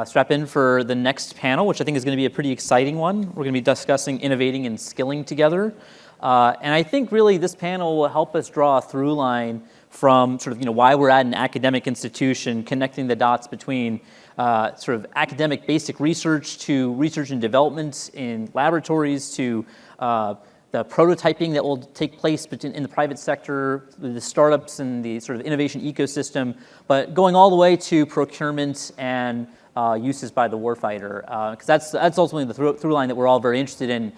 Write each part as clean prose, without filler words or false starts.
Strap in for the next panel, which I think is going to be a pretty exciting one. We're going to be discussing innovating and skilling together. And I think really this panel will help us draw a through line from sort of why we're at an academic institution, connecting the dots between sort of academic basic research to research and development in laboratories to the prototyping that will take place in the private sector, the startups and the sort of innovation ecosystem, but going all the way to procurement and uses by the warfighter, because that's ultimately the through line that we're all very interested in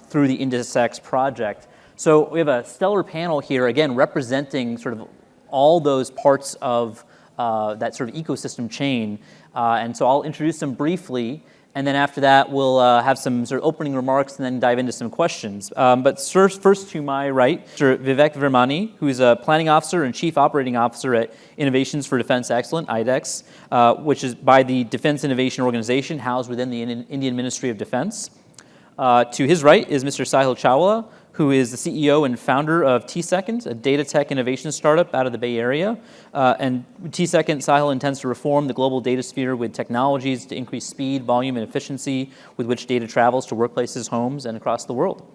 through the IndusX project. So we have a stellar panel here, again, representing sort of all those parts of that sort of ecosystem chain. And so I'll introduce them briefly, and then after that, we'll have some sort of opening remarks and then dive into some questions. But first to my right, Mr. Vivek Virmani, who is a planning officer and chief operating officer at Innovations for Defense Excellence, IDEX, which is by the Defense Innovation Organization, housed within the Indian Ministry of Defense. To his right is Mr. Sahil Chawla, who is the CEO and founder of Tsecond, a data tech innovation startup out of the Bay Area. And Tsecond, Sahil intends to reform the global data sphere with technologies to increase speed, volume, and efficiency with which data travels to workplaces, homes, and across the world.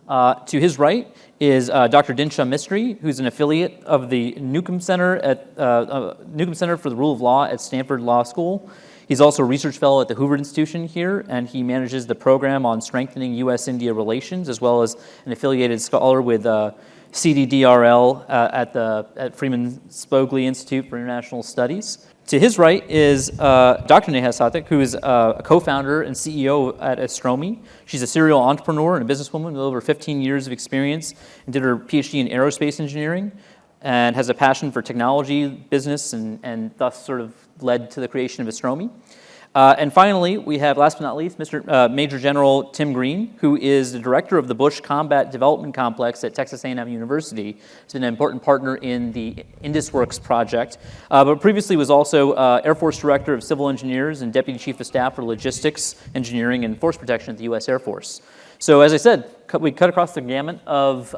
To his right is Dr. Dinsha Mistree, who's an affiliate of the Newcomb Center for the Rule of Law at Stanford Law School. He's also a research fellow at the Hoover Institution here, and he manages the program on strengthening U.S.-India relations, as well as an affiliated scholar with CDDRL at Freeman Spogli Institute for International Studies. To his right is Dr. Neha Satak, who is a co-founder and CEO at Astrome. She's a serial entrepreneur and a businesswoman with over 15 years of experience and did her PhD in aerospace engineering and has a passion for technology, business, and thus sort of led to the creation of Astrome. And finally, we have, last but not least, Major General Tim Green, who is the director of the Bush Combat Development Complex at Texas A&M University. He's been an important partner in the IndusWorks project, but previously was also Air Force Director of Civil Engineers and Deputy Chief of Staff for Logistics, Engineering, and Force Protection at the U.S. Air Force. So as I said, we cut across the gamut of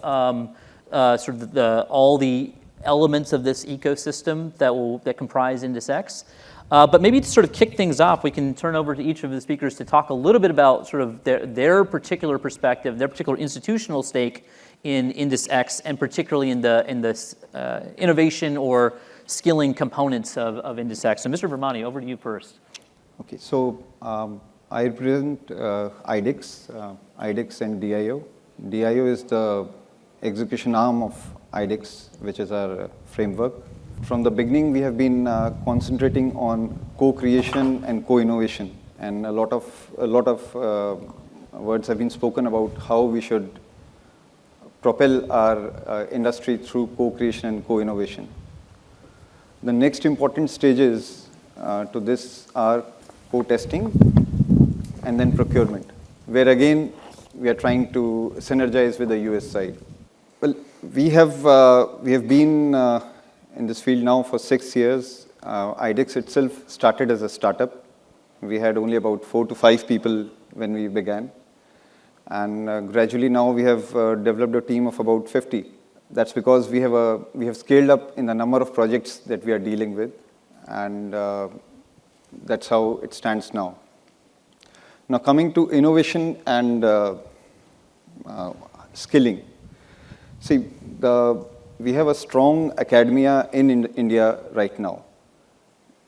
sort of all the elements of this ecosystem that comprise IndusX. But maybe to sort of kick things off, we can turn over to each of the speakers to talk a little bit about sort of their particular perspective, their particular institutional stake in IndusX, and particularly in the innovation or skilling components of IndusX. So Mr. Virmani, over to you first. Okay, so I represent IDEX and DIO. DIO is the execution arm of IDEX, which is our framework. From the beginning, we have been concentrating on co-creation and co-innovation, and a lot of words have been spoken about how we should propel our industry through co-creation and co-innovation. The next important stages to this are co-testing and then procurement, where again we are trying to synergize with the US side. Well, we have been in this field now for 6 years. IDEX itself started as a startup. We had only about 4 to 5 people when we began. And gradually now we have developed a team of about 50. That's because we have scaled up in the number of projects that we are dealing with. And that's how it stands now. Now coming to innovation and skilling. See, we have a strong academia in India right now.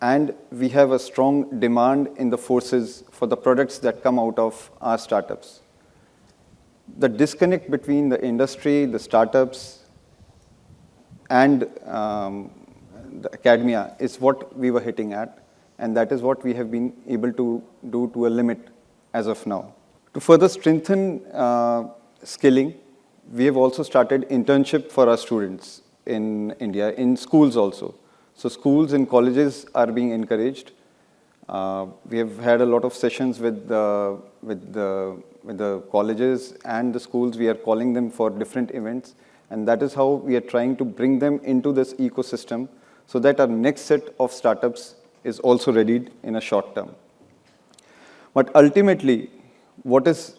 And we have a strong demand in the forces for the products that come out of our startups. The disconnect between the industry, the startups, and the academia is what we were hitting at. And that is what we have been able to do to a limit as of now. To further strengthen skilling, we have also started internship for our students in India, in schools also. So schools and colleges are being encouraged. We have had a lot of sessions with the colleges and the schools. We are calling them for different events. And that is how we are trying to bring them into this ecosystem so that our next set of startups is also readied in a short term. But ultimately, what is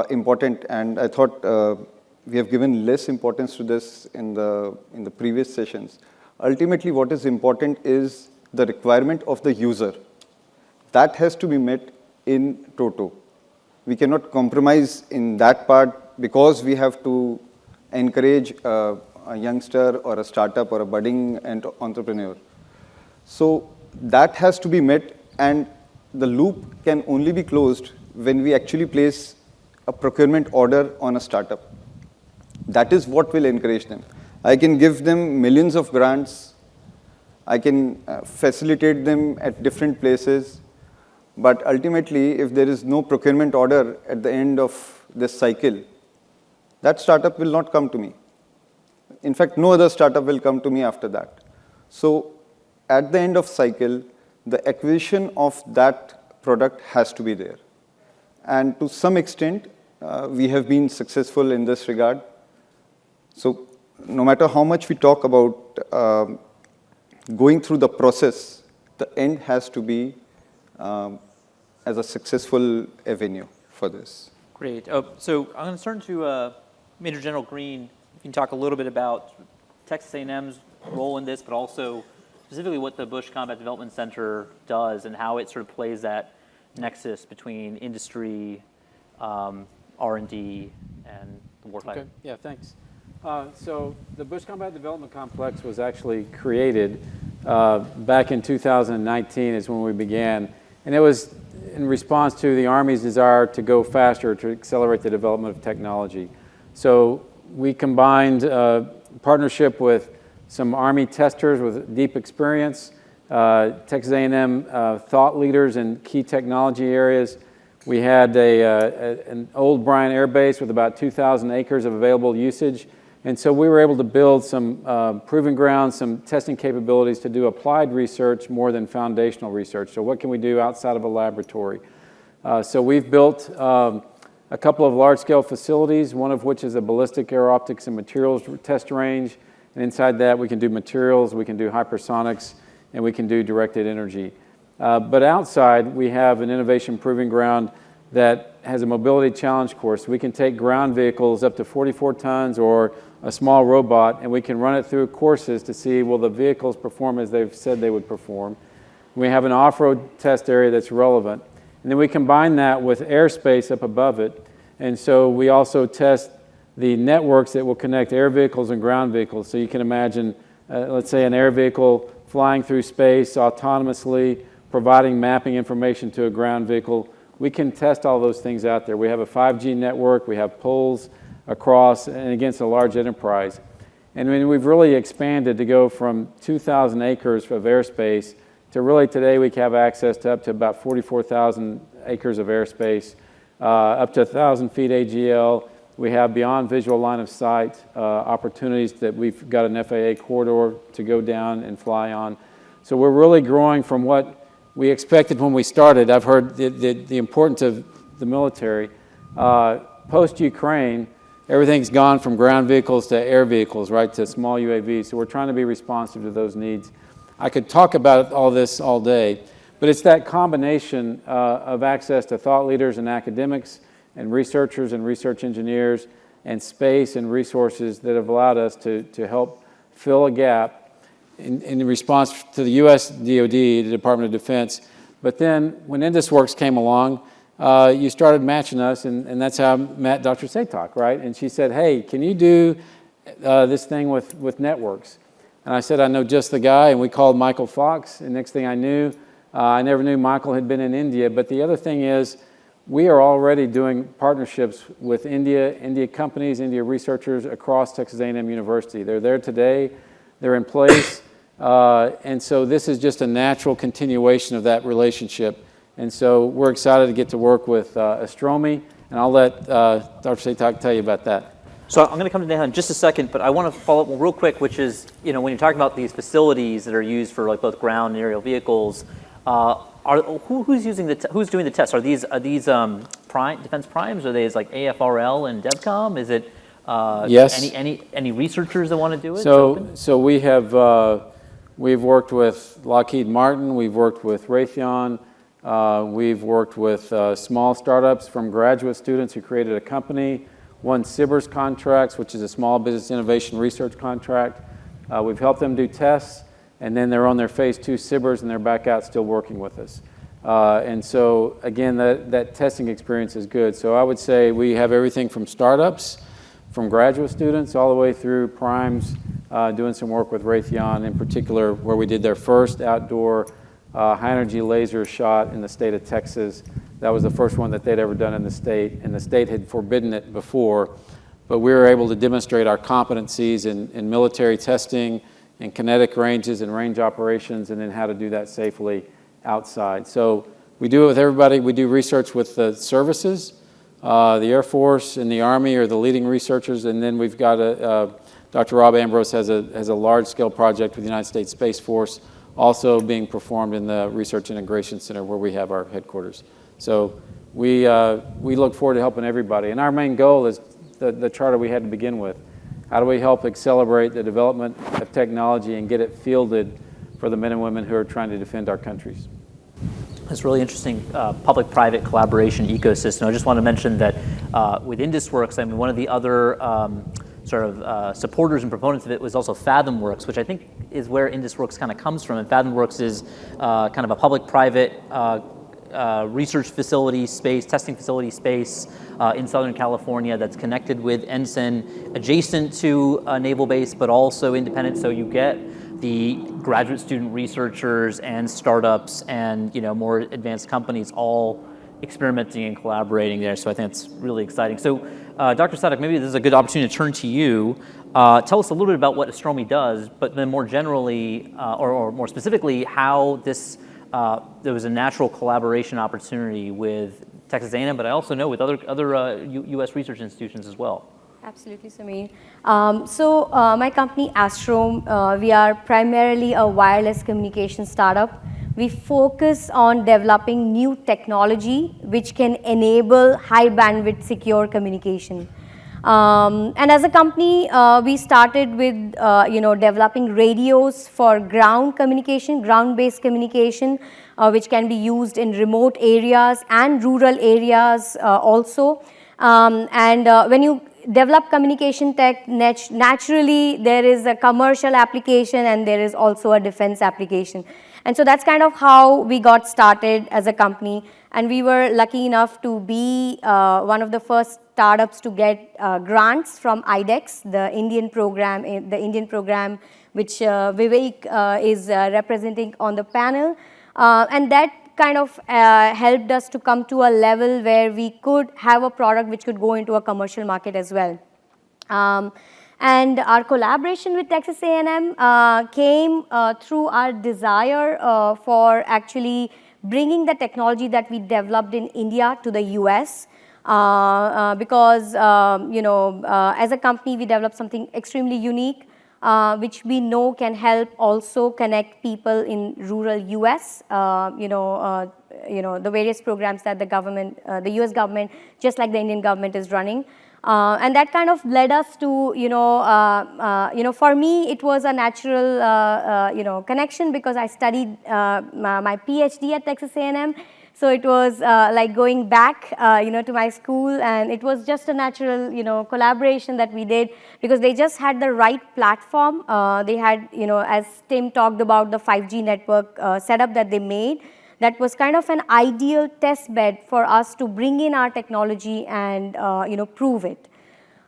important, and I thought we have given less importance to this in the previous sessions. Ultimately, what is important is the requirement of the user. that has to be met in toto. We cannot compromise in that part because we have to encourage a youngster or a startup or a budding entrepreneur. So that has to be met, and the loop can only be closed when we actually place a procurement order on a startup. That is what will encourage them. I can give them millions of grants. I can facilitate them at different places. But ultimately, if there is no procurement order at the end of this cycle, that startup will not come to me. In fact, no other startup will come to me after that. So at the end of cycle, the acquisition of that product has to be there. And to some extent, we have been successful in this regard. So no matter how much we talk about going through the process, the end has to be as a successful avenue for this. Great. So I'm going to turn to Major General Green. You can talk a little bit about Texas A&M's role in this, but also specifically what the Bush Combat Development Center does and how it sort of plays that nexus between industry, R&D, and the warfighter. Okay. Yeah, thanks. So the Bush Combat Development Complex was actually created back in 2019 is when we began. And it was in response to the Army's desire to go faster, to accelerate the development of technology. So we combined partnership with some Army testers with deep experience, Texas A&M thought leaders in key technology areas. We had an old Bryan Air Base with about 2,000 acres of available usage. And so we were able to build some proving ground, some testing capabilities to do applied research more than foundational research. So what can we do outside of a laboratory? So we've built a couple of large-scale facilities, one of which is a ballistic air optics and materials test range. And inside that, we can do materials, we can do hypersonics, and we can do directed energy. But outside, we have an innovation proving ground that has a mobility challenge course. We can take ground vehicles up to 44 tons or a small robot, and we can run it through courses to see, will the vehicles perform as they've said they would perform. We have an off-road test area that's relevant. And then we combine that with airspace up above it. And so we also test the networks that will connect air vehicles and ground vehicles. So you can imagine, let's say, an air vehicle flying through space autonomously, providing mapping information to a ground vehicle. We can test all those things out there. We have a 5G network, we have poles across and against a large enterprise. And I mean, we've really expanded to go from 2,000 acres of airspace to really today we have access to up to about 44,000 acres of airspace, up to 1,000 feet AGL. We have beyond visual line of sight opportunities that we've got an FAA corridor to go down and fly on. So we're really growing from what we expected when we started. I've heard the importance of the military. Post-Ukraine, everything's gone from ground vehicles to air vehicles, right, to small UAVs. So we're trying to be responsive to those needs. I could talk about all this all day, but it's that combination of access to thought leaders and academics and researchers and research engineers and space and resources that have allowed us to help fill a gap in response to the U.S. DoD, the Department of Defense. But then when IndusWorks came along, you started matching us, and that's how I met Dr. Satak, right? And she said, hey, can you do this thing with networks? And I said, I know just the guy, and we called Michael Fox, and next thing I knew, I never knew Michael had been in India. But the other thing is, we are already doing partnerships with India companies, India researchers across Texas A&M University. They're there today, they're in place, and so this is just a natural continuation of that relationship. And so we're excited to get to work with Astrome, and I'll let Dr. Satak tell you about that. So I'm going to come to Neha in just a second, but I want to follow up real quick, which is, when you're talking about these facilities that are used for like both ground and aerial vehicles, who's doing the tests? Are these defense primes? Are they like AFRL and DevCom? Is it yes. Any researchers that want to do it? So we have we've worked with Lockheed Martin, we've worked with Raytheon, we've worked with small startups from graduate students who created a company, won SBIRS contracts, which is a small business innovation research contract. We've helped them do tests, and then they're on their phase 2 SBIRS, and they're back out still working with us. And so, again, that testing experience is good. So I would say we have everything from startups, from graduate students, all the way through primes, doing some work with Raytheon in particular, where we did their first outdoor high-energy laser shot in the state of Texas. That was the first one that they'd ever done in the state, and the state had forbidden it before. But we were able to demonstrate our competencies in military testing, in kinetic ranges and range operations, and then how to do that safely outside. So we do it with everybody. We do research with the services. The Air Force and the Army are the leading researchers, and then we've got Dr. Rob Ambrose has a large-scale project with the United States Space Force, also being performed in the Research Integration Center where we have our headquarters. So we look forward to helping everybody. And our main goal is the charter we had to begin with. How do we help accelerate the development of technology and get it fielded for the men and women who are trying to defend our countries? It's really interesting public-private collaboration ecosystem. I just want to mention that with IndusWorks, I mean, one of the other supporters and proponents of it was also FathomWorks, which I think is where IndusWorks kind of comes from. And FathomWorks is kind of a public-private research facility space, testing facility space in Southern California that's connected with Ensign, adjacent to a naval base, but also independent. So you get the graduate student researchers and startups and more advanced companies all experimenting and collaborating there. So I think it's really exciting. So Dr. Satak, maybe this is a good opportunity to turn to you. Tell us a little bit about what Astrome does, but then more generally, or more specifically, how there was a natural collaboration opportunity with Texas A&M, but I also know with other U.S. research institutions as well. Absolutely, Samir. My company, Astrome, we are primarily a wireless communication startup. We focus on developing new technology which can enable high bandwidth secure communication. And as a company, we started with developing radios for ground communication, ground-based communication, which can be used in remote areas and rural areas also. When you develop communication tech, naturally there is a commercial application and there is also a defense application. And so that's kind of how we got started as a company. And we were lucky enough to be one of the first startups to get grants from IDEX, the Indian program which Vivek is representing on the panel. And that kind of helped us to come to a level where we could have a product which could go into a commercial market as well. And our collaboration with Texas A&M came through our desire for actually bringing the technology that we developed in India to the US. Because as a company we developed something extremely unique, which we know can help also connect people in rural US. The various programs that the government, the US government, just like the Indian government, is running. And that kind of led us to, for me, it was a natural, connection because I studied my PhD at Texas A&M. So it was like going back, to my school, and it was just a natural, collaboration that we did because they just had the right platform. They had, as Tim talked about, the 5G network setup that they made. That was kind of an ideal test bed for us to bring in our technology and, prove it.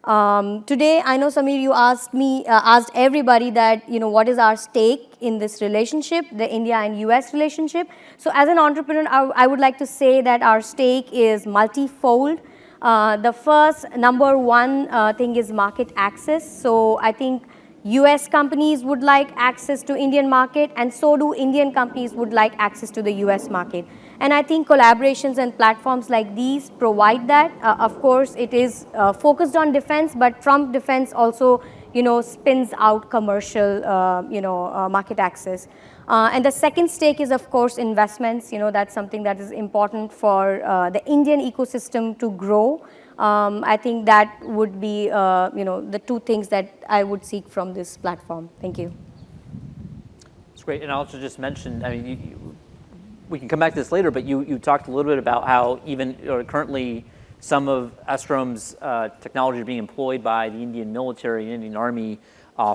Today, I know, Samir, you asked everybody that, what is our stake in this relationship, the India and US relationship. So as an entrepreneur, I would like to say that our stake is multifold. The first, number one thing is market access. So I think US companies would like access to Indian market, and so do Indian companies would like access to the US market. And I think collaborations and platforms like these provide that. Of course, it is focused on defense, but from defense also, spins out commercial, market access. And the second stake is, of course, investments. That's something that is important for the Indian ecosystem to grow. I think that would be, the two things that I would seek from this platform. Thank you. That's great. And I'll also just mention, we can come back to this later, but you talked a little bit about how even currently some of Astrome's technology is being employed by the Indian military and Indian Army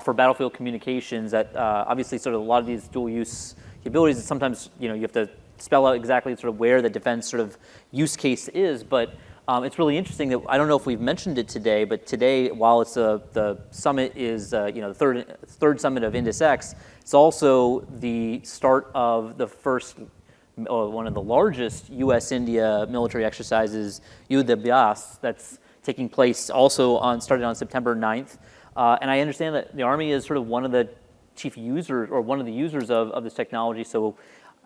for battlefield communications that obviously sort of a lot of these dual use capabilities, sometimes you have to spell out exactly sort of where the defense sort of use case is, but it's really interesting that, I don't know if we've mentioned it today, but today, while it's the summit is the third summit of INDUS-X, it's also the start of the first, one of the largest U.S.-India military exercises, USISPF, that's taking place also started on September 9th. And I understand that the Army is sort of one of the chief users, or one of the users of this technology. So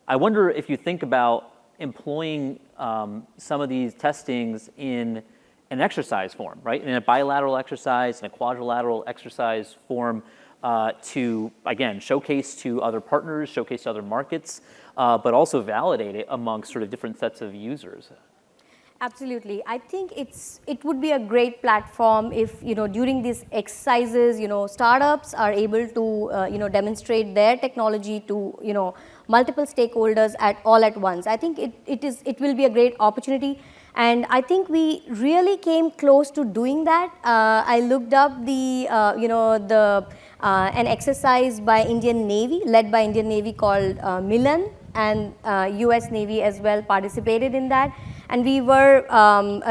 I wonder if you think about employing some of these testings in an exercise form, right? In a bilateral exercise, in a quadrilateral exercise form, to, again, showcase to other partners, showcase to other markets, but also validate it amongst sort of different sets of users. Absolutely. I think it would be a great platform if, during these exercises, startups are able to, demonstrate their technology to, multiple stakeholders all at once. I think it will be a great opportunity. And I think we really came close to doing that. I looked up an exercise by Indian Navy, led by Indian Navy, called Milan, and US Navy as well participated in that. And we were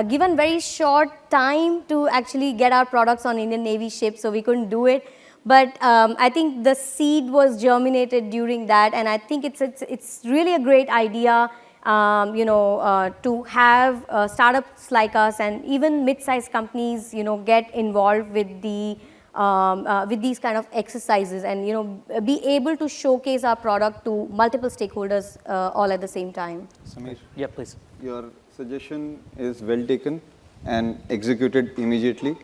given very short time to actually get our products on Indian Navy ships, so we couldn't do it. But I think the seed was germinated during that, and I think it's really a great idea, to have startups like us and even mid-sized companies, get involved with these kind of exercises, and be able to showcase our product to multiple stakeholders all at the same time. Samir? Yeah, please. Your suggestion is well taken and executed immediately.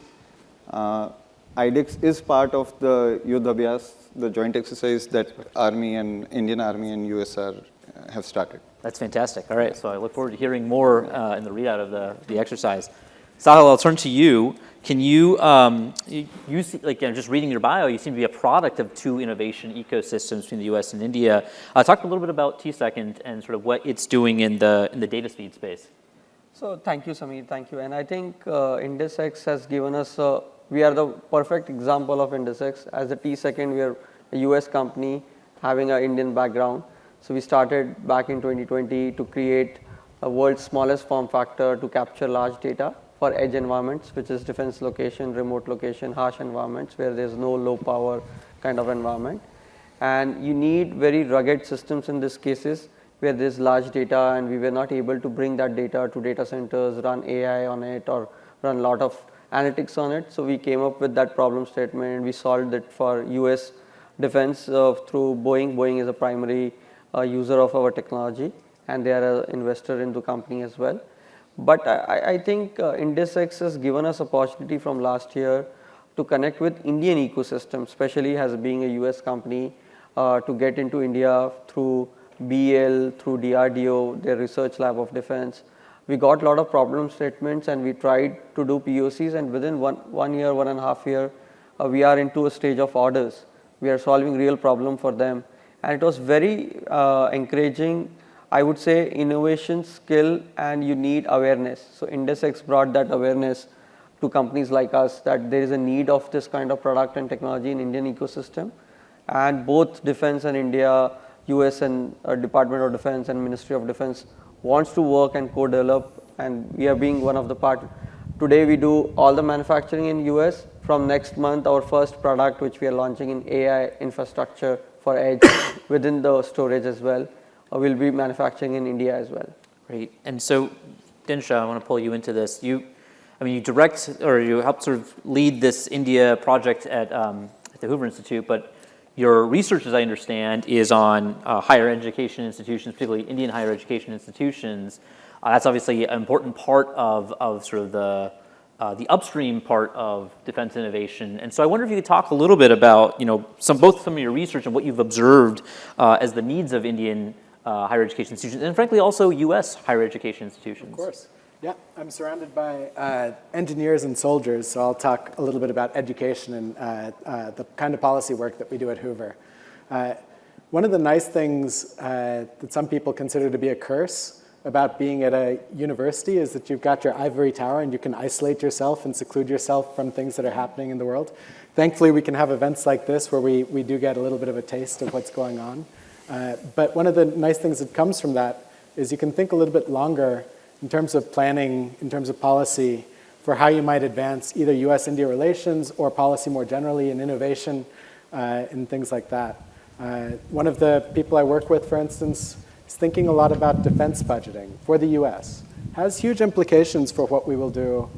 IDEX is part of the USISPF, the joint exercise that Army and Indian Army and US have started. That's fantastic. All right, so I look forward to hearing more in the readout of the exercise. Sahil, I'll turn to you. Can you, just reading your bio, you seem to be a product of two innovation ecosystems between the US and India. Talk a little bit about Tsecond and sort of what it's doing in the data speed space. So thank you, Samir, thank you. And I think INDUS-X has given us, we are the perfect example of INDUS-X. As a Tsecond, we are a US company having an Indian background. So we started back in 2020 to create a world's smallest form factor to capture large data for edge environments, which is defense location, remote location, harsh environments where there's no low power kind of environment. And you need very rugged systems in these cases where there's large data, and we were not able to bring that data to data centers, run AI on it, or run a lot of analytics on it. So we came up with that problem statement, and we solved it for US defense through Boeing. Boeing is a primary user of our technology, and they are an investor in the company as well. But I think INDUS-X has given us opportunity from last year to connect with Indian ecosystem, especially as being a US company, to get into India through BL, through DRDO, their research lab of defense. We got a lot of problem statements, and we tried to do POCs, and within one year, 1.5 years, we are into a stage of orders. We are solving real problem for them. And it was very encouraging. I would say innovation, skill, and you need awareness. So INDUS-X brought that awareness to companies like us that there is a need of this kind of product and technology in Indian ecosystem. And both defense and India, US and Department of Defense and Ministry of Defense wants to work and co-develop, and we are being one of the part. Today we do all the manufacturing in US. From next month, our first product, which we are launching in AI infrastructure for edge within the storage as well, will be manufacturing in India as well. Great. And so, Dinsha, I want to pull you into this. You direct, or you help sort of lead this India project at the Hoover Institute, but your research, as I understand, is on higher education institutions, particularly Indian higher education institutions. That's obviously an important part of sort of the upstream part of defense innovation. And so I wonder if you could talk a little bit about, some of your research and what you've observed as the needs of Indian higher education institutions, and frankly also US higher education institutions. Of course. Yeah, I'm surrounded by engineers and soldiers, so I'll talk a little bit about education and the kind of policy work that we do at Hoover. One of the nice things that some people consider to be a curse about being at a university is that you've got your ivory tower and you can isolate yourself and seclude yourself from things that are happening in the world. Thankfully, we can have events like this where we do get a little bit of a taste of what's going on. But one of the nice things that comes from that is you can think a little bit longer in terms of planning, in terms of policy, for how you might advance either US-India relations or policy more generally in innovation and things like that. One of the people I work with, for instance, is thinking a lot about defense budgeting for the US. Has huge implications for what we will do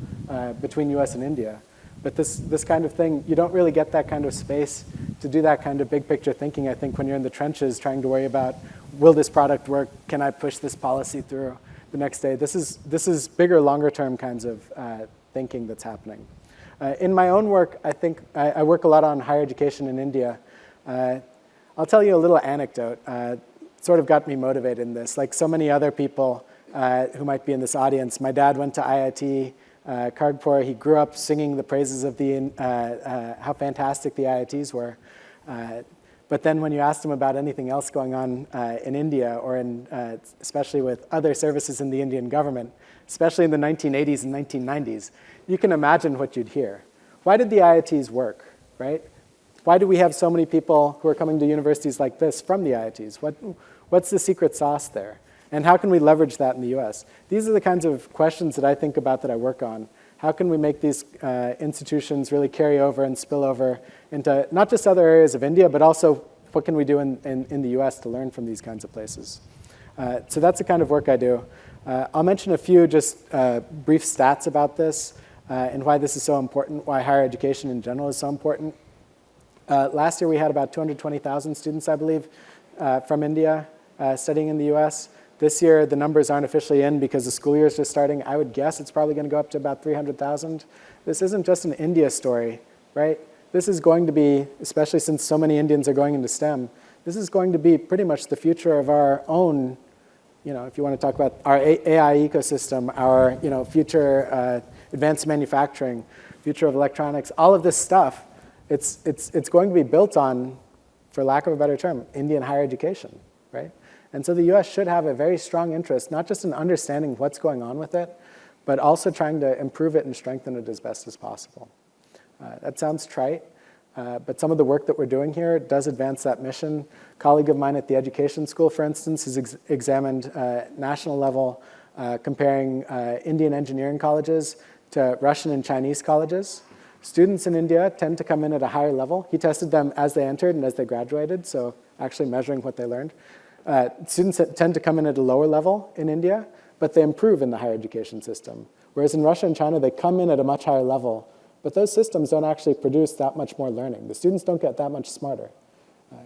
between US and India. But this kind of thing, you don't really get that kind of space to do that kind of big picture thinking, I think, when you're in the trenches trying to worry about, will this product work? Can I push this policy through the next day? This is bigger, longer term kinds of thinking that's happening. In my own work, I think I work a lot on higher education in India. I'll tell you a little anecdote. Sort of got me motivated in this. Like so many other people who might be in this audience, my dad went to IIT Kharagpur. He grew up singing the praises of how fantastic the IITs were. But then when you asked him about anything else going on in India, or especially with other services in the Indian government, especially in the 1980s and 1990s, you can imagine what you'd hear. Why did the IITs work, right? Why do we have so many people who are coming to universities like this from the IITs? What's the secret sauce there? And how can we leverage that in the US? These are the kinds of questions that I think about that I work on. How can we make these institutions really carry over and spill over into not just other areas of India, but also what can we do in the US to learn from these kinds of places? So that's the kind of work I do. I'll mention a few just brief stats about this and why this is so important, why higher education in general is so important. Last year we had about 220,000 students, I believe, from India studying in the US. This year, the numbers aren't officially in because the school year is just starting. I would guess it's probably going to go up to about 300,000. This isn't just an India story, right? This is going to be, especially since so many Indians are going into STEM, this is going to be pretty much the future of our own, if you want to talk about our AI ecosystem, our future advanced manufacturing, future of electronics, all of this stuff, it's going to be built on, for lack of a better term, Indian higher education, right? And so the US should have a very strong interest, not just in understanding what's going on with it, but also trying to improve it and strengthen it as best as possible. That sounds trite, but some of the work that we're doing here does advance that mission. A colleague of mine at the Education School, for instance, has examined national level comparing Indian engineering colleges to Russian and Chinese colleges. Students in India tend to come in at a higher level. He tested them as they entered and as they graduated, so actually measuring what they learned. Students tend to come in at a lower level in India, but they improve in the higher education system. Whereas in Russia and China, they come in at a much higher level, but those systems don't actually produce that much more learning. The students don't get that much smarter.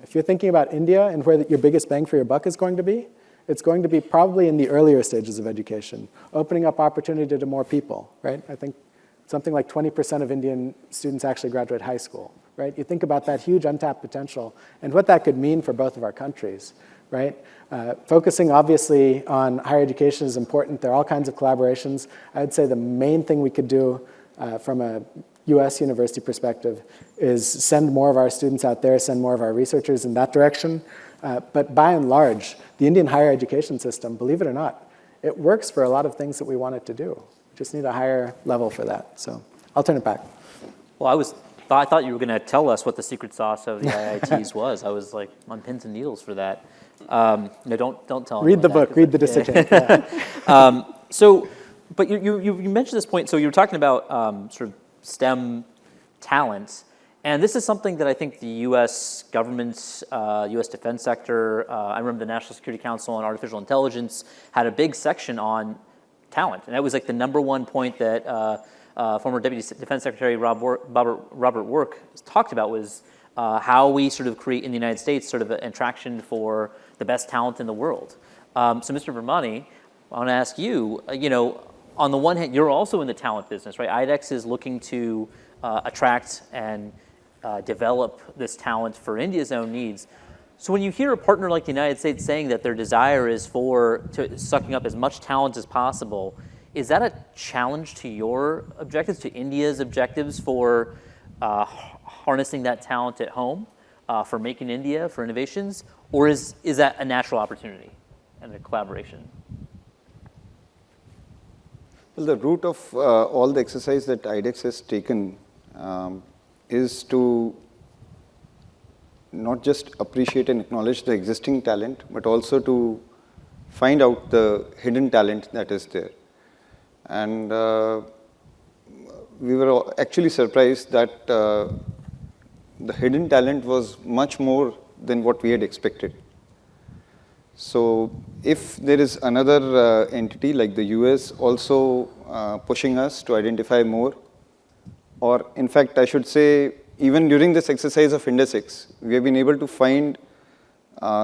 If you're thinking about India and where your biggest bang for your buck is going to be, it's going to be probably in the earlier stages of education, opening up opportunity to more people, right? I think something like 20% of Indian students actually graduate high school, right? You think about that huge untapped potential and what that could mean for both of our countries. Right? Focusing obviously on higher education is important. There are all kinds of collaborations. I would say the main thing we could do from a US university perspective is send more of our students out there, send more of our researchers in that direction. But by and large, the Indian higher education system, believe it or not, it works for a lot of things that we want it to do. We just need a higher level for that. So I'll turn it back. Well, I thought you were going to tell us what the secret sauce of the IITs was. I was like on pins and needles for that. No, don't tell me. Read the book. Read the dissertation. But you mentioned this point. So you were talking about sort of STEM talent, and this is something that I think the U.S. government, U.S. defense sector. I remember the National Security Council on Artificial Intelligence had a big section on talent, and that was like the number one point that former Deputy Defense Secretary Robert Work talked about was how we sort of create in the United States sort of an attraction for the best talent in the world. So Mr. Virmani, I want to ask you, on the one hand, you're also in the talent business, right? IDEX is looking to attract and develop this talent for India's own needs. So when you hear a partner like the United States saying that their desire is to sucking up as much talent as possible, is that a challenge to your objectives, to India's objectives for harnessing that talent at home, for making India, for innovations, or is that a natural opportunity and a collaboration? Well, the root of all the exercise that IDEX has taken is to not just appreciate and acknowledge the existing talent, but also to find out the hidden talent that is there. And we were actually surprised that the hidden talent was much more than what we had expected. So if there is another entity like the US also pushing us to identify more, or in fact, I should say, even during this exercise of Indus, we have been able to find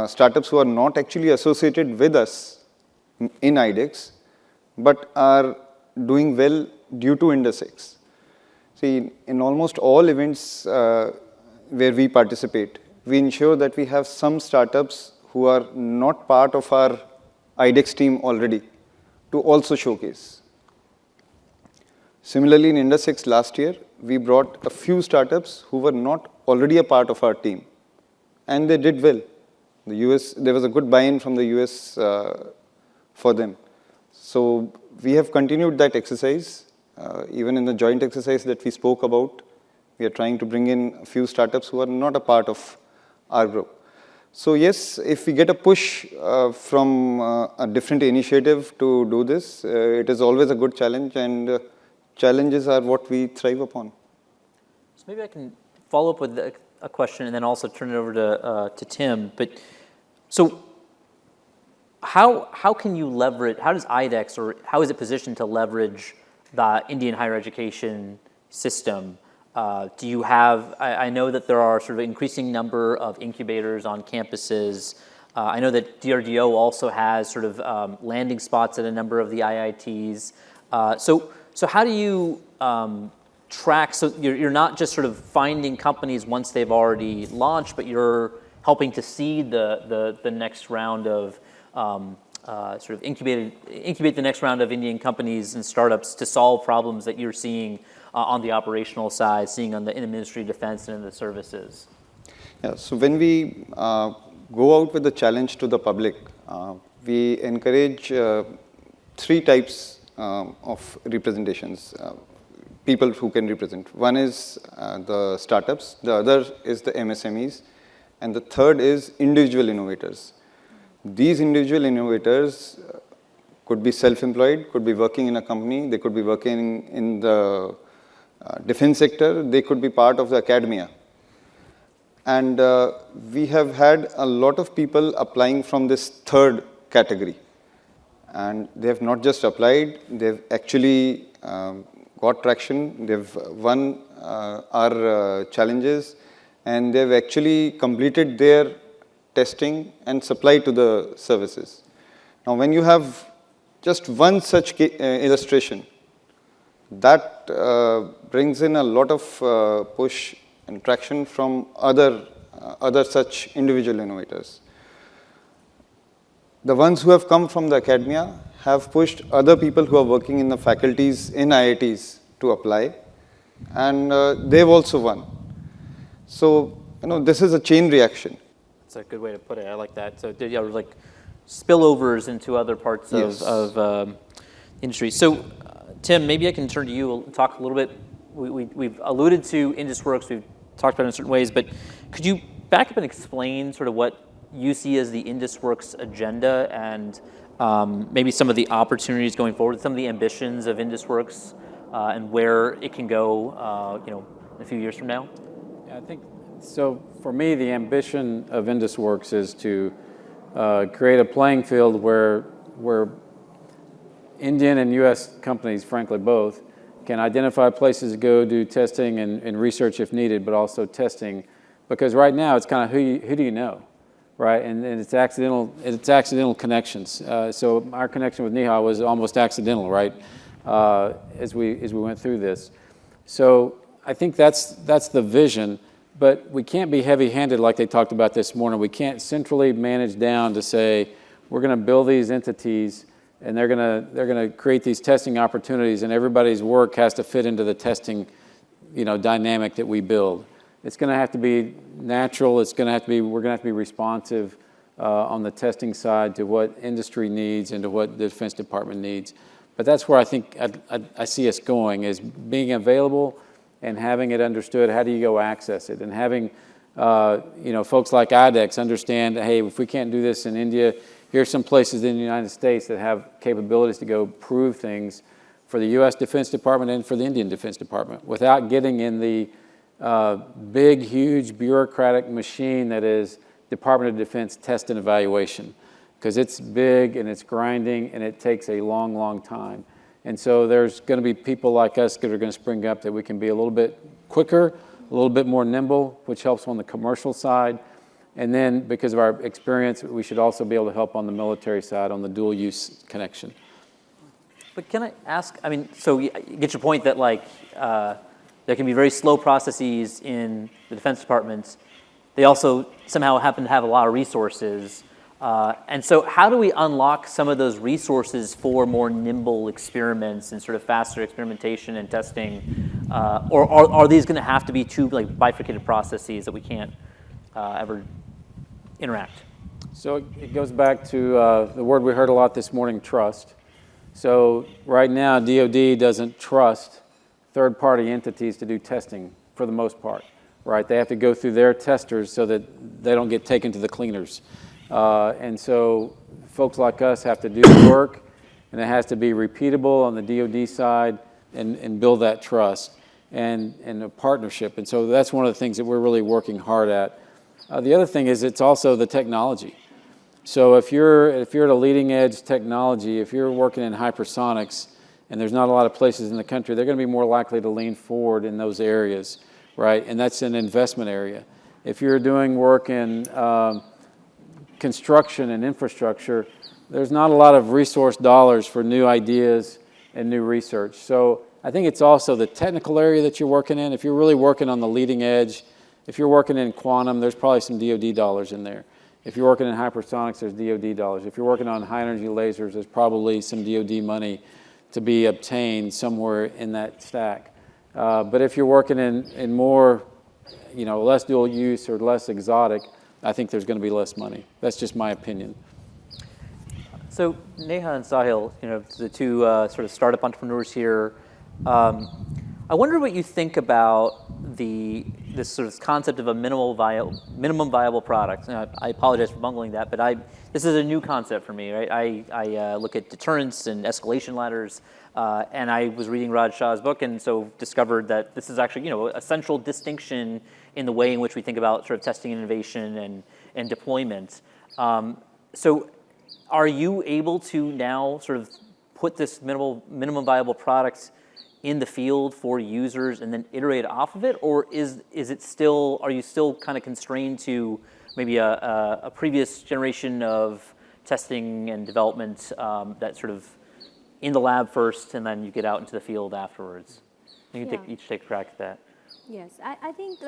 startups who are not actually associated with us in IDEX, but are doing well due to Indus. See, in almost all events where we participate, we ensure that we have some startups who are not part of our IDEX team already to also showcase. Similarly, in Indus last year, we brought a few startups who were not already a part of our team, and they did well. The US, there was a good buy-in from the US for them. So we have continued that exercise. Even in the joint exercise that we spoke about, we are trying to bring in a few startups who are not a part of our group. So yes, if we get a push from a different initiative to do this, it is always a good challenge, and challenges are what we thrive upon. So maybe I can follow up with a question and then also turn it over to Tim. But so how can you leverage, how does IDEX, or how is it positioned to leverage the Indian higher education system? Do you have, I know that there are sort of an increasing number of incubators on campuses. I know that DRDO also has sort of landing spots at a number of the IITs. So how do you track, so you're not just sort of finding companies once they've already launched, but you're helping to seed the next round of sort of incubate the next round of Indian companies and startups to solve problems that you're seeing on the operational side, seeing in the Ministry of Defense and in the services? Yeah, so when we go out with the challenge to the public, we encourage three types of representations, people who can represent. One is the startups, the other is the MSMEs, and the third is individual innovators. These individual innovators could be self-employed, could be working in a company, they could be working in the defense sector, they could be part of the academia. And we have had a lot of people applying from this third category. And they have not just applied, they've actually got traction, they've won our challenges, and they've actually completed their testing and supplied to the services. Now, when you have just one such illustration, that brings in a lot of push and traction from other such individual innovators. The ones who have come from the academia have pushed other people who are working in the faculties in IITs to apply, and they've also won. So, this is a chain reaction. That's a good way to put it. I like that. So, yeah, like spillovers into other parts of industry. So, Tim, maybe I can turn to you and talk a little bit. We've alluded to IndusWorks, we've talked about it in certain ways, but could you back up and explain sort of what you see as the IndusWorks agenda and maybe some of the opportunities going forward, some of the ambitions of IndusWorks and where it can go, in a few years from now? Yeah, I think, so for me, the ambition of IndusWorks is to create a playing field where Indian and US companies, frankly both, can identify places to go do testing and research if needed, but also testing. Because right now it's kind of who do you know, right? And it's accidental connections. So our connection with Neha was almost accidental, right? As we went through this. So I think that's the vision, but we can't be heavy-handed like they talked about this morning. We can't centrally manage down to say, we're gonna build these entities and they're gonna create these testing opportunities, and everybody's work has to fit into the testing, dynamic that we build. It's gonna have to be natural. We're gonna have to be responsive on the testing side to what industry needs and to what the Defense Department needs. But that's where I think I see us going, is being available and having it understood. How do you go access it? And having folks like IDEX understand, hey, if we can't do this in India, here's some places in the United States that have capabilities to go prove things for the U.S. Defense Department and for the Indian Defense Department without getting in the big, huge bureaucratic machine that is Department of Defense test and evaluation, because it's big and it's grinding and it takes a long, long time. And so there's going to be people like us that are going to spring up that we can be a little bit quicker, a little bit more nimble, which helps on the commercial side. And then because of our experience, we should also be able to help on the military side on the dual use connection. But can I ask, I mean, so you get your point that like there can be very slow processes in the Defense Department. They also somehow happen to have a lot of resources. And so how do we unlock some of those resources for more nimble experiments and sort of faster experimentation and testing? Or are these going to have to be two like bifurcated processes that we can't ever interact? So it goes back to the word we heard a lot this morning, trust. So right now, DoD doesn't trust third-party entities to do testing for the most part, right? They have to go through their testers so that they don't get taken to the cleaners. And so folks like us have to do the work, and it has to be repeatable on the DoD side and build that trust and a partnership. And so that's one of the things that we're really working hard at. The other thing is it's also the technology. So if you're at a leading edge technology, if you're working in hypersonics, and there's not a lot of places in the country, they're going to be more likely to lean forward in those areas, right? And that's an investment area. If you're doing work in construction and infrastructure, there's not a lot of resource dollars for new ideas and new research. So I think it's also the technical area that you're working in. If you're really working on the leading edge, if you're working in quantum, there's probably some DoD dollars in there. If you're working in hypersonics, there's DoD dollars. If you're working on high energy lasers, there's probably some DoD money to be obtained somewhere in that stack. But if you're working in more, less dual use or less exotic, I think there's going to be less money. That's just my opinion. So Neha and Sahil, the two sort of startup entrepreneurs here. I wonder what you think about this sort of concept of a minimum viable product. I apologize for bungling that, but this is a new concept for me, right? I look at deterrence and escalation ladders, and I was reading Raj Shah's book, and so discovered that this is actually, a central distinction in the way in which we think about sort of testing innovation and deployment. So are you able to now sort of put this minimum viable product in the field for users and then iterate off of it, or are you still kind of constrained to maybe a previous generation of testing and development that sort of in the lab first and then you get out into the field afterwards? You can each take a crack at that. Yes, I think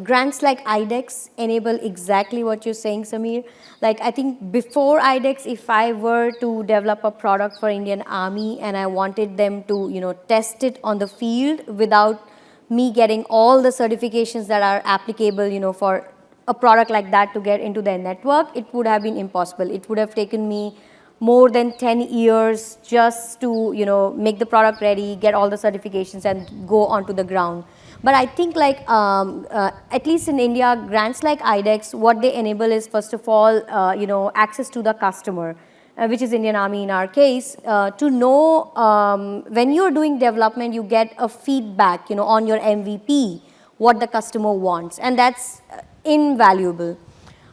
grants like IDEX enable exactly what you're saying, Samir. Like I think before IDEX, if I were to develop a product for Indian Army and I wanted them to, test it on the field without me getting all the certifications that are applicable, for a product like that to get into their network, it would have been impossible. It would have taken me more than 10 years just to, make the product ready, get all the certifications and go onto the ground. But I think at least in India, grants like IDEX, what they enable is first of all, access to the customer, which is Indian Army in our case, to know when you're doing development, you get a feedback, on your MVP, what the customer wants, and that's invaluable.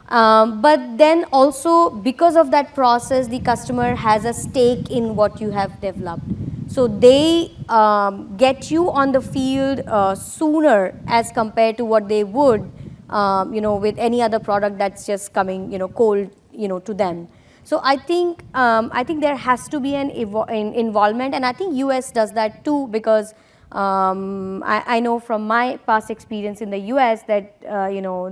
But then also because of that process, the customer has a stake in what you have developed. So they get you on the field sooner as compared to what they would, with any other product that's just coming, cold, to them. So I think there has to be an involvement, and I think US does that too, because I know from my past experience in the US that,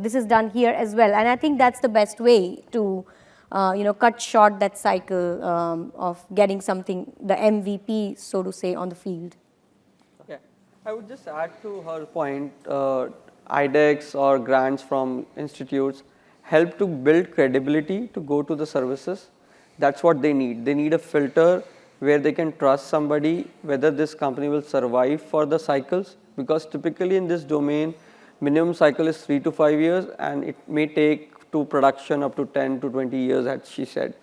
this is done here as well. And I think that's the best way to, cut short that cycle of getting something, the MVP, so to say, on the field. Yeah, I would just add to her point, IDEX or grants from institutes help to build credibility to go to the services. That's what they need. They need a filter where they can trust somebody whether this company will survive for the cycles, because typically in this domain minimum cycle is 3 to 5 years and it may take to production up to 10 to 20 years, as she said.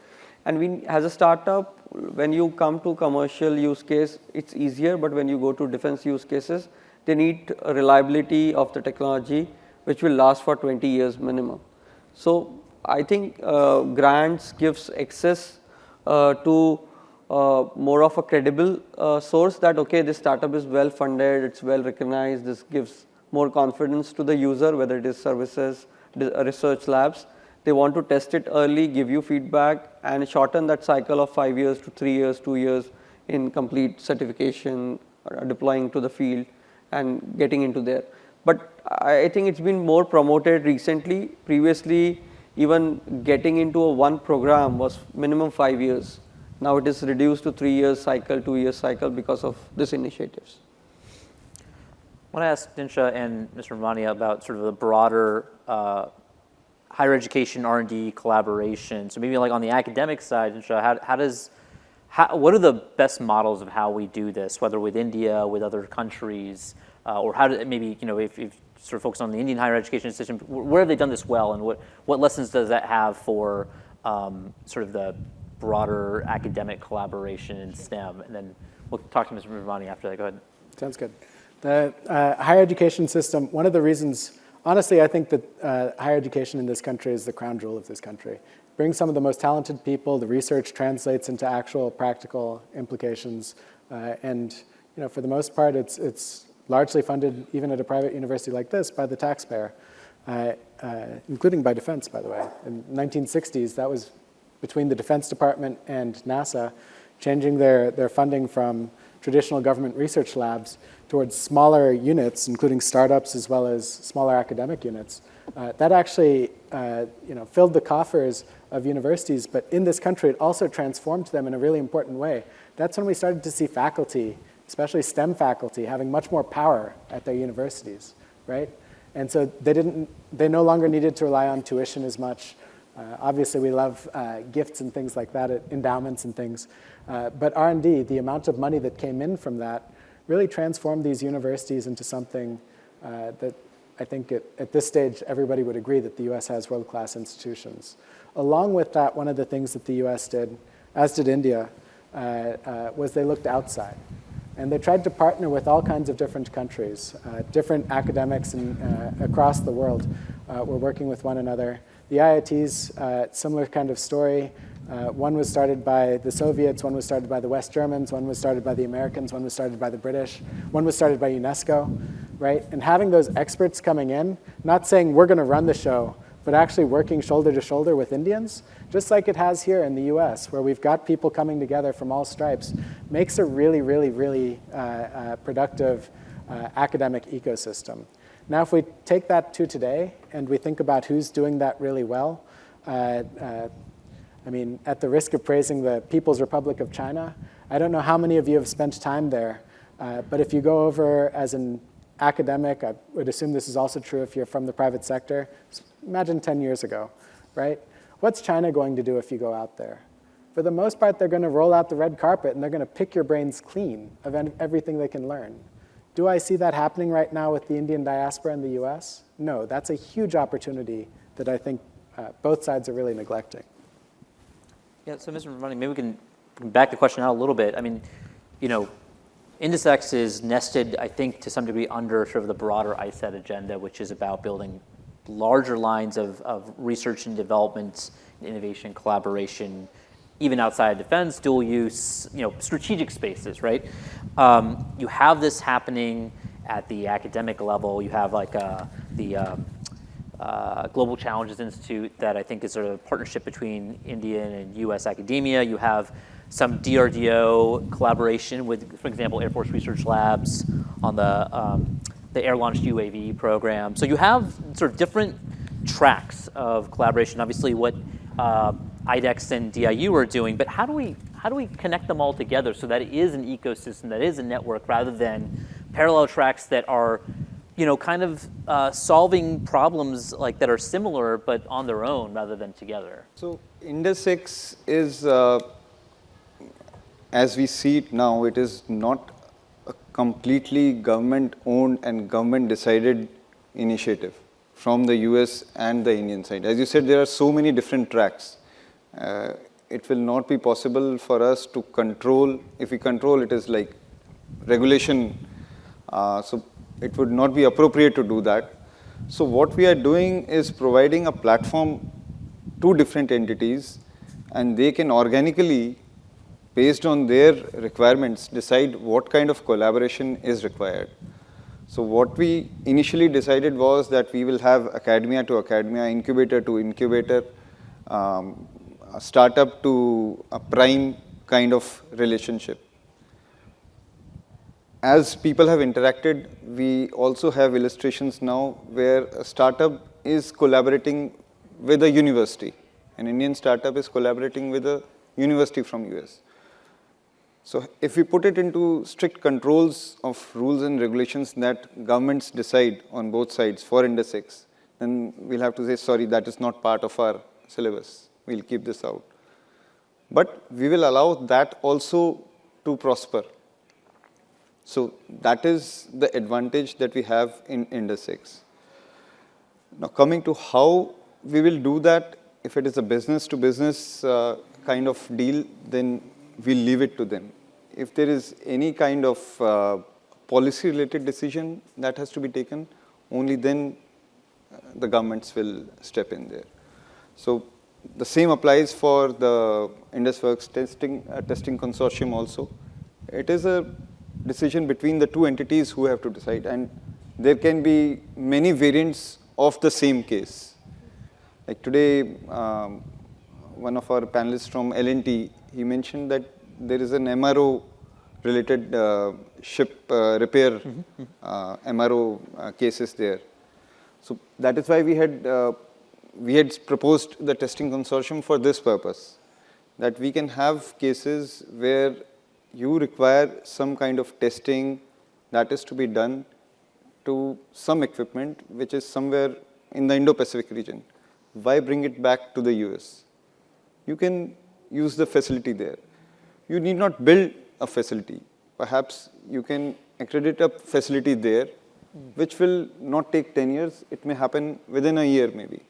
And we, as a startup, when you come to commercial use case, it's easier, but when you go to defense use cases, they need a reliability of the technology, which will last for 20 years minimum. So I think grants gives access to more of a credible source that, okay, this startup is well funded, it's well recognized, this gives more confidence to the user, whether it is services, research labs. They want to test it early, give you feedback, and shorten that cycle of 5 years to 3 years, 2 years in complete certification, deploying to the field, and getting into there. But I think it's been more promoted recently. Previously, even getting into a one program was minimum 5 years. Now it is reduced to 3 years cycle, 2 years cycle because of these initiatives. I want to ask Dinsha and Mr. Virmani about sort of the broader higher education R&D collaboration. So maybe like on the academic side, Dinsha, what are the best models of how we do this, whether with India, with other countries, or how do maybe, if sort of focus on the Indian higher education system, where have they done this well, and what lessons does that have for sort of the broader academic collaboration in STEM? And then we'll talk to Mr. Virmani after that. Go ahead. Sounds good. The higher education system, one of the reasons, honestly, I think that higher education in this country is the crown jewel of this country. Brings some of the most talented people, the research translates into actual practical implications, and for the most part, it's largely funded, even at a private university like this, by the taxpayer, including by defense, by the way. In the 1960s, that was between the Defense Department and NASA, changing their funding from traditional government research labs towards smaller units, including startups as well as smaller academic units. That actually filled the coffers of universities, but in this country, it also transformed them in a really important way. That's when we started to see faculty, especially STEM faculty, having much more power at their universities, right? And so they no longer needed to rely on tuition as much. Obviously, we love gifts and things like that, endowments and things. But R&D, the amount of money that came in from that, really transformed these universities into something that I think at this stage, everybody would agree that the US has world-class institutions. Along with that, one of the things that the US did, as did India, was they looked outside. And they tried to partner with all kinds of different countries. Different academics across the world were working with one another. The IITs, similar kind of story. One was started by the Soviets, one was started by the West Germans, one was started by the Americans, one was started by the British, one was started by UNESCO, right? And having those experts coming in, not saying we're going to run the show, but actually working shoulder to shoulder with Indians, just like it has here in the US, where we've got people coming together from all stripes, makes a really, really, really productive academic ecosystem. Now, if we take that to today and we think about who's doing that really well, I mean, at the risk of praising the People's Republic of China, I don't know how many of you have spent time there, but if you go over as an academic, I would assume this is also true if you're from the private sector, imagine 10 years ago, right? What's China going to do if you go out there? For the most part, they're going to roll out the red carpet and they're going to pick your brains clean of everything they can learn. Do I see that happening right now with the Indian diaspora in the US? No, that's a huge opportunity that I think both sides are really neglecting. Yeah, so Mr. Virmani, maybe we can back the question out a little bit. I mean, INDUSX is nested, I think, to some degree under sort of the broader ISET agenda, which is about building larger lines of research and development, innovation, collaboration, even outside of defense, dual use, strategic spaces, right? You have this happening at the academic level. You have like the Global Challenges Institute that I think is sort of a partnership between Indian and US academia. You have some DRDO collaboration with, for example, Air Force Research Labs on the air-launched UAV program. So you have sort of different tracks of collaboration. Obviously, what IDEX and DIU are doing, but how do we connect them all together so that it is an ecosystem, that is a network, rather than parallel tracks that are, kind of solving problems like that are similar but on their own rather than together? So INDUSX is, as we see it now, it is not a completely government-owned and government-decided initiative. from the US and the Indian side. As you said, there are so many different tracks. It will not be possible for us to control. If we control, it is like regulation. So it would not be appropriate to do that. So what we are doing is providing a platform to different entities, and they can organically, based on their requirements, decide what kind of collaboration is required. So what we initially decided was that we will have academia to academia, incubator to incubator, a startup to a prime kind of relationship. As people have interacted, we also have illustrations now where a startup is collaborating with a university. An Indian startup is collaborating with a university from US. So if we put it into strict controls of rules and regulations that governments decide on both sides for Indus X, then we'll have to say, sorry, that is not part of our syllabus. We'll keep this out. But we will allow that also to prosper. So that is the advantage that we have in Indus X. Now coming to how we will do that, if it is a business to business kind of deal, then we'll leave it to them. If there is any kind of policy related decision that has to be taken, only then the governments will step in there. So the same applies for the IndusWorks testing consortium also. It is a decision between the two entities who have to decide, and there can be many variants of the same case. Like today, one of our panelists from L&T, he mentioned that there is an MRO related ship repair MRO cases there. So that is why we had proposed the testing consortium for this purpose, that we can have cases where you require some kind of testing that is to be done to some equipment which is somewhere in the Indo-Pacific region. Why bring it back to the US? You can use the facility there. You need not build a facility. Perhaps you can accredit a facility there, which will not take 10 years. It may happen within a year maybe.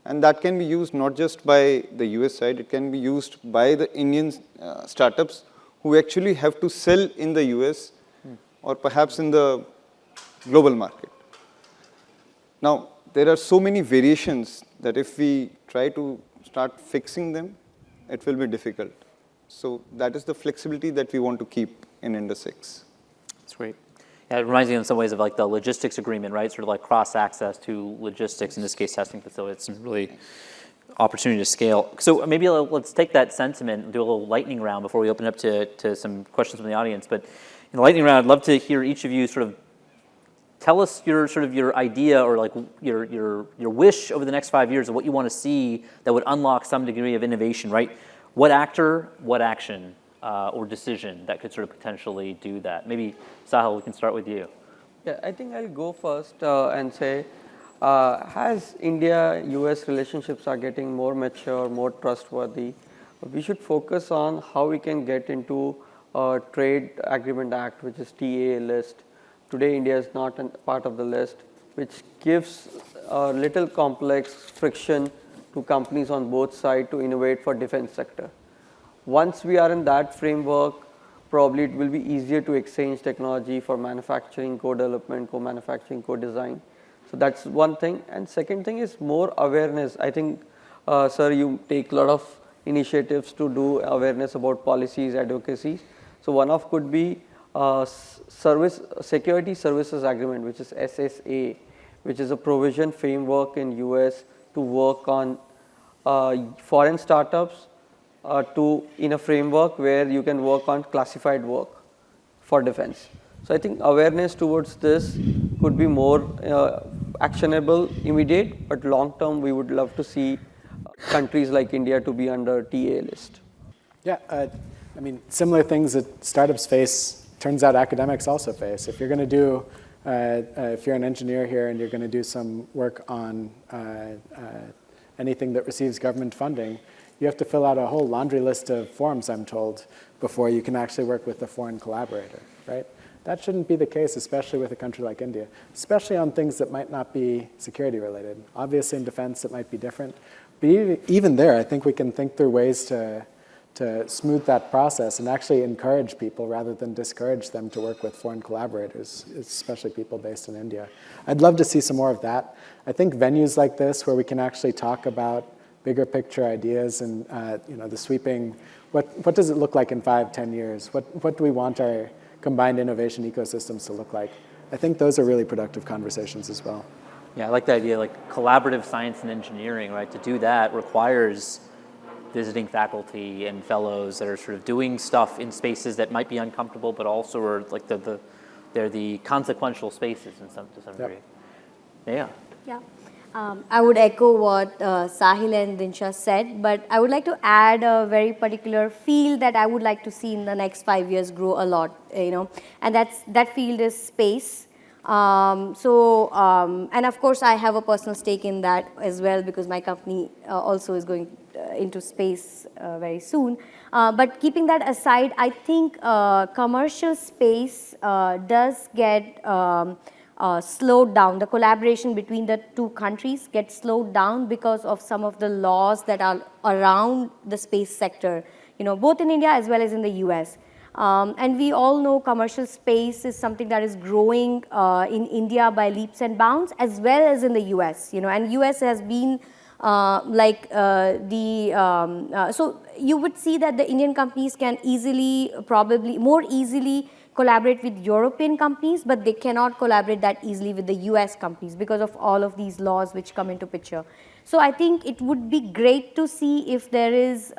And that can be used not just by the US side, it can be used by the Indian startups who actually have to sell in the US or perhaps in the global market. Now, there are so many variations that if we try to start fixing them, it will be difficult. So that is the flexibility that we want to keep in Indus X. That's great. Yeah, it reminds me in some ways of like the logistics agreement, right? Sort of like cross access to logistics, in this case, testing facilities. It's really opportunity to scale. So maybe let's take that sentiment and do a little lightning round before we open up to some questions from the audience. But in the lightning round, I'd love to hear each of you sort of tell us your idea or like your wish over the next 5 years of what you want to see that would unlock some degree of innovation, right? What actor, what action or decision that could sort of potentially do that? Maybe Sahil, we can start with you. Yeah, I think I'll go first and say, as India-US relationships are getting more mature, more trustworthy, we should focus on how we can get into a Trade Agreement Act, which is TAA list. Today, India is not a part of the list, which gives a little complex friction to companies on both sides to innovate for defense sector. Once we are in that framework, probably it will be easier to exchange technology for manufacturing, co-development, co-manufacturing, co-design. So that's one thing. And second thing is more awareness. I think, sir, you take a lot of initiatives to do awareness about policies, advocacy. So one of could be Security Services Agreement, which is SSA, which is a provision framework in US to work on foreign startups in a framework where you can work on classified work for defense. So I think awareness towards this could be more actionable, immediate, but long term we would love to see countries like India to be under TA list. Yeah, I mean, similar things that startups face, turns out academics also face. If you're going to do, if you're an engineer here and you're going to do some work on anything that receives government funding, you have to fill out a whole laundry list of forms, I'm told, before you can actually work with a foreign collaborator, right? That shouldn't be the case, especially with a country like India, especially on things that might not be security related. Obviously in defense it might be different, but even there I think we can think through ways to smooth that process and actually encourage people rather than discourage them to work with foreign collaborators, especially people based in India. I'd love to see some more of that. I think venues like this where we can actually talk about bigger picture ideas and the sweeping, what does it look like in 5-10 years? What do we want our combined innovation ecosystems to look like? I think those are really productive conversations as well. Yeah, I like the idea, like collaborative science and engineering, right? To do that requires visiting faculty and fellows that are sort of doing stuff in spaces that might be uncomfortable, but also are like they're the consequential spaces to some degree. Yeah. Yeah. I would echo what Sahil and Dinsha said, but I would like to add a very particular field that I would like to see in the next 5 years grow a lot, and that field is space. And of course I have a personal stake in that as well because my company also is going into space very soon. But keeping that aside, I think commercial space does get slowed down. The collaboration between the two countries gets slowed down because of some of the laws that are around the space sector, both in India as well as in the US. And we all know commercial space is something that is growing in India by leaps and bounds as well as in the US, and US has been so you would see that the Indian companies can probably more easily collaborate with European companies, but they cannot collaborate that easily with the US companies because of all of these laws which come into picture. So I think it would be great to see if there is,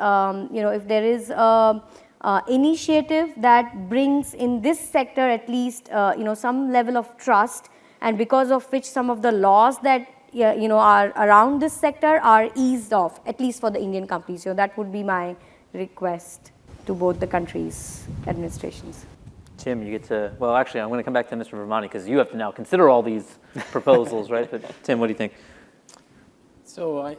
initiative that brings in this sector at least, some level of trust, and because of which some of the laws that are around this sector are eased off, at least for the Indian companies. So that would be my request to both the countries' administrations. Tim, you get to, well, actually, I'm going to come back to Mr. Virmani because you have to now consider all these proposals, right? But Tim, what do you think? So I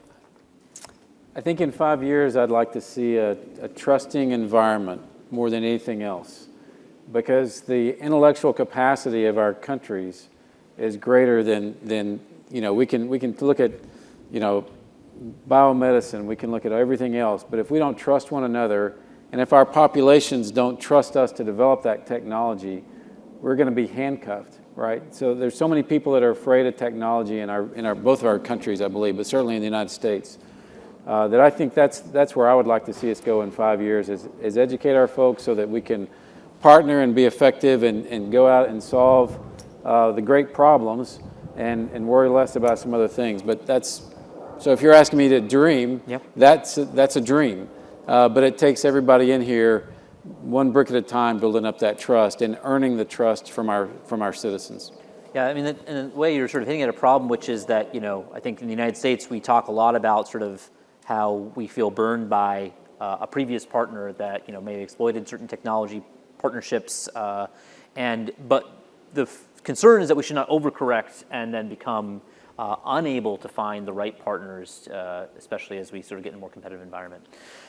think in 5 years, I'd like to see a trusting environment more than anything else, because the intellectual capacity of our countries is greater than we can look at, biomedicine, we can look at everything else, but if we don't trust one another, and if our populations don't trust us to develop that technology, we're going to be handcuffed, right? So there's so many people that are afraid of technology in both of our countries, I believe, but certainly in the United States, that I think that's where I would like to see us go in 5 years, is educate our folks so that we can partner and be effective and go out and solve the great problems and worry less about some other things. But so if you're asking me to dream, yep, that's a dream. But it takes everybody in here one brick at a time building up that trust and earning the trust from our citizens. Yeah, I mean, in a way you're sort of hitting at a problem, which is that, I think in the United States we talk a lot about sort of how we feel burned by a previous partner that, may have exploited certain technology partnerships. But the concern is that we should not overcorrect and then become unable to find the right partners, especially as we sort of get in a more competitive environment.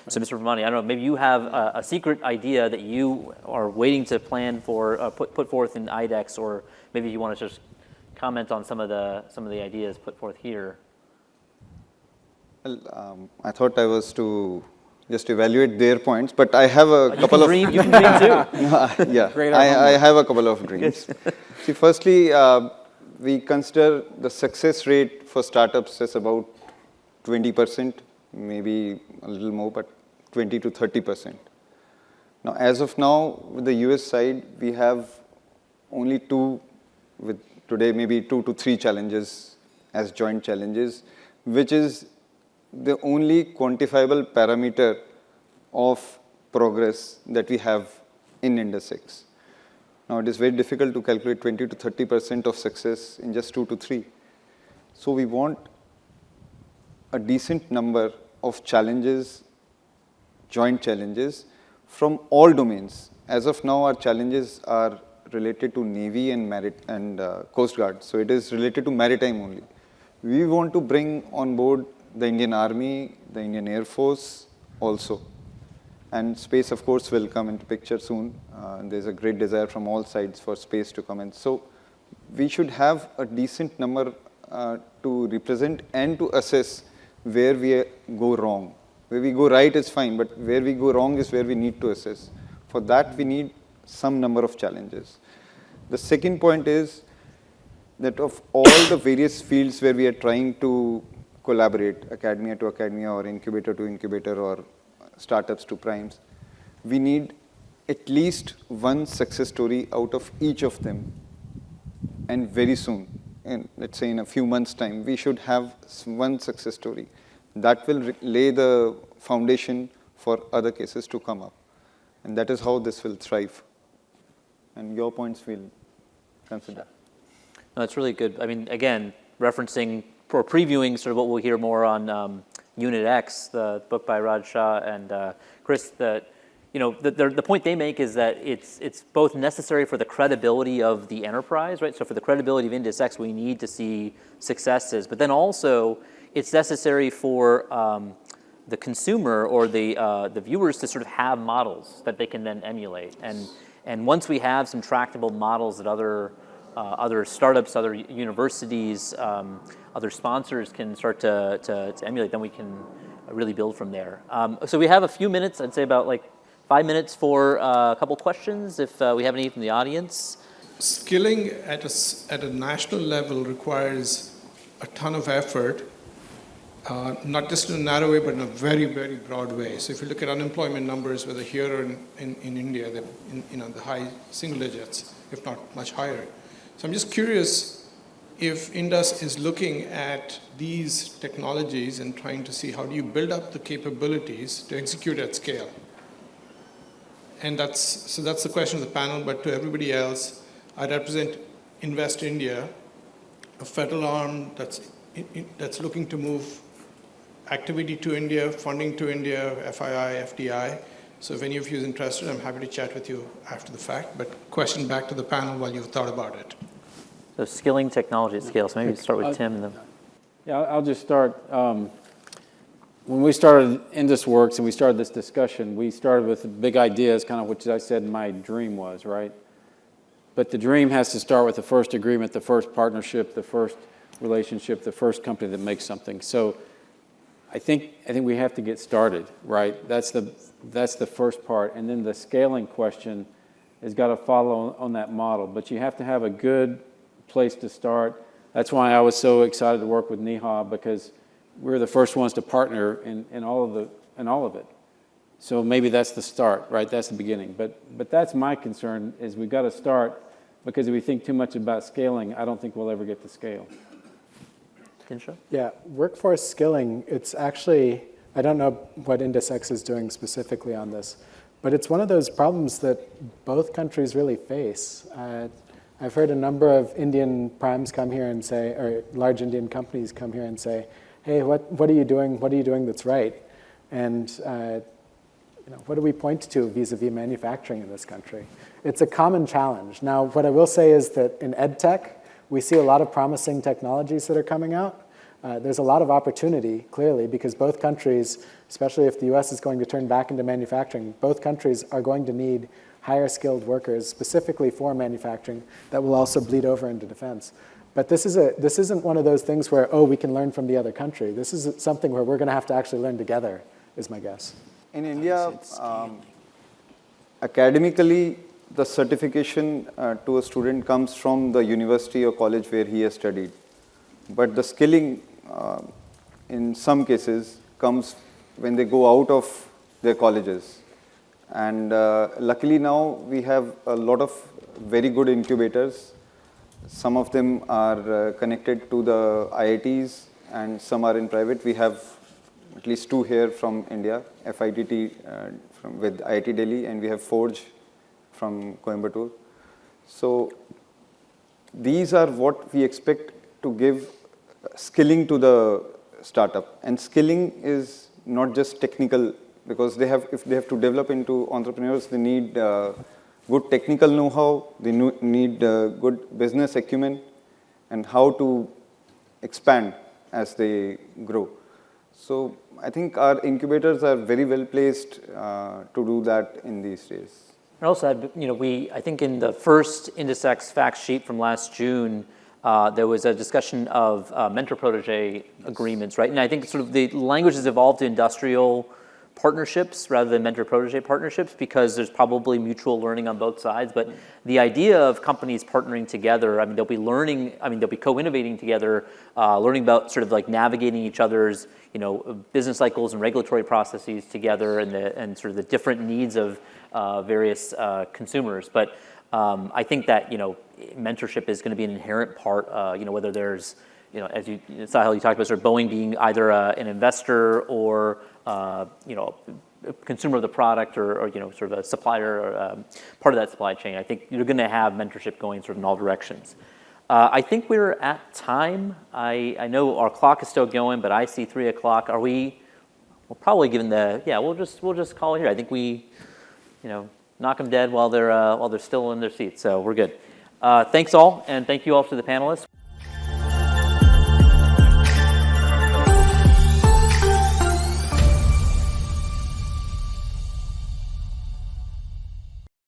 So, Mr. Virmani, I don't know, maybe you have a secret idea that you are waiting to plan for, put forth in IDEX, or maybe you want to just comment on some of the ideas put forth here. Well, I thought I was to just evaluate their points, but I have a couple of... You can dream too. Yeah, I have a couple of dreams. See, firstly, we consider the success rate for startups as about 20%, maybe a little more, but 20 to 30%. Now, as of now, with the US side, we have only today maybe 2 to 3 challenges as joint challenges, which is the only quantifiable parameter of progress that we have in Index X. Now, it is very difficult to calculate 20 to 30% of success in just 2 to 3. So we want a decent number of challenges, joint challenges, from all domains. As of now, our challenges are related to Navy and Coast Guard. So it is related to maritime only. We want to bring on board the Indian Army, the Indian Air Force also. And space, of course, will come into picture soon. There's a great desire from all sides for space to come in. So we should have a decent number to represent and to assess where we go wrong. Where we go right is fine, but where we go wrong is where we need to assess. For that, we need some number of challenges. The second point is that of all the various fields where we are trying to collaborate, academia to academia or incubator to incubator or startups to primes, we need at least one success story out of each of them. And very soon, and let's say in a few months' time, we should have one success story. That will lay the foundation for other cases to come up. And that is how this will thrive. And your points we'll consider. No, that's really good. I mean, again, referencing or previewing sort of what we'll hear more on Unit X, the book by Raj Shah and Chris, that the point they make is that it's both necessary for the credibility of the enterprise, right? So for the credibility of Index X, we need to see successes, but then also it's necessary for the consumer or the viewers to sort of have models that they can then emulate. And once we have some tractable models that other startups, other universities, other sponsors can start to emulate, then we can really build from there. So we have a few minutes, I'd say about like 5 minutes for a couple questions, if we have any from the audience. Skilling at a national level requires a ton of effort, not just in a narrow way, but in a very, very broad way. So if you look at unemployment numbers, whether here or in India, they're in the high single digits, if not much higher. So I'm just curious if Indus is looking at these technologies and trying to see how do you build up the capabilities to execute at scale. And that's the question of the panel, but to everybody else, I represent Invest India, a federal arm that's looking to move activity to India, funding to India, FII, FDI. So if any of you is interested, I'm happy to chat with you after the fact, but question back to the panel while you've thought about it. So skilling technology at scale. So maybe start with Tim and then. Yeah, I'll just start. When we started IndusWorks and we started this discussion, we started with the big ideas, kind of which I said my dream was, right? But the dream has to start with the first agreement, the first partnership, the first relationship, the first company that makes something. So I think we have to get started, right? That's the first part. And then the scaling question has got to follow on that model. But you have to have a good place to start. That's why I was so excited to work with Neha, because we're the first ones to partner in all of it. So maybe that's the start, right? That's the beginning. But that's my concern, is we've got to start, because if we think too much about scaling, I don't think we'll ever get to scale. Dinsha? Yeah, workforce skilling, it's actually, I don't know what IndusX is doing specifically on this, but it's one of those problems that both countries really face. I've heard a number of Indian primes come here and say, or large Indian companies come here and say, hey, what are you doing? What are you doing that's right? And what do we point to vis-a-vis manufacturing in this country? It's a common challenge. Now, what I will say is that in ed tech, we see a lot of promising technologies that are coming out. There's a lot of opportunity, clearly, because both countries, especially if the US is going to turn back into manufacturing, both countries are going to need higher skilled workers specifically for manufacturing that will also bleed over into defense. But this isn't one of those things where, oh, we can learn from the other country. This is something where we're going to have to actually learn together, is my guess. In India, academically, the certification to a student comes from the university or college where he has studied. But the skilling, in some cases, comes when they go out of their colleges. And luckily now, we have a lot of very good incubators. Some of them are connected to the IITs, and some are in private. We have at least 2 here from India, FITT with IIT Delhi, and we have Forge from Coimbatore. So these are what we expect to give skilling to the startup. And skilling is not just technical, because if they have to develop into entrepreneurs, they need good technical know-how, they need good business acumen, and how to expand as they grow. So I think our incubators are very well placed to do that in these days. I also had, I think in the first IndusX fact sheet from last June, there was a discussion of mentor-protege agreements, right? And I think sort of the language has evolved to industrial partnerships rather than mentor-protege partnerships because there's probably mutual learning on both sides. But the idea of companies partnering together, they'll be learning, they'll be co-innovating together, learning about sort of like navigating each other's, business cycles and regulatory processes together and sort of the different needs of various consumers. But I think that, mentorship is going to be an inherent part, whether there's, as Sahil, you talked about sort of Boeing being either an investor or, a consumer of the product or sort of a supplier or part of that supply chain. I think you're going to have mentorship going sort of in all directions. I think we're at time. I know our clock is still going, but I see 3 o'clock. Are we? We'll probably given the we'll just call it here. I think we, knock them dead while they're still in their seats. So we're good. Thanks all, and thank you all to the panelists.